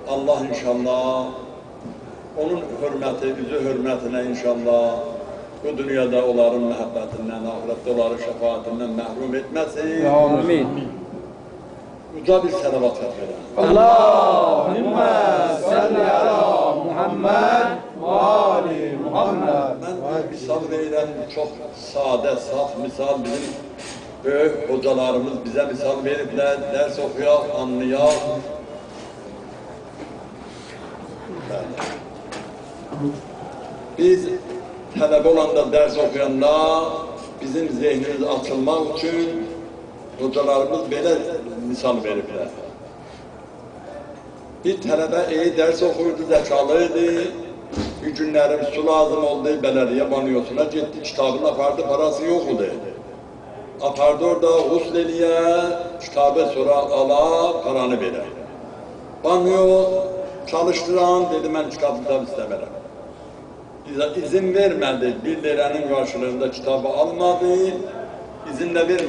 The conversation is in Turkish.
Allah inşallah onun hürmeti, bizi hürmetine inşallah bu dünyada onların muhabbetinden, ahirette onların şefaatinden mahrum etmesin. Amin. Uca bir salavat verelim. Allahümme salli ala Muhammed ve ali Muhammed. Ben misal verilen çok sade, saf misal bizim büyük hocalarımız bize misal veripler, ders okuyor, anlıyor. Biz talebe olanda, ders okuyanda bizim zihnimiz açılmak için hocalarımız böyle misal veripler. Bir talebe iyi ders okuydu, zekalıydı. Bir günlerim su lazım oldu, belediye banyosuna gitti, kitabını apardı, parası yok idi. Apardı orada husleliye, kitabı sonra ala, paranı verir. Banyo çalıştıran dedi, ben kitabından istemirəm. İzin vermedi, 1 liranın karşılığında kitabı almadı, izin de vermedi.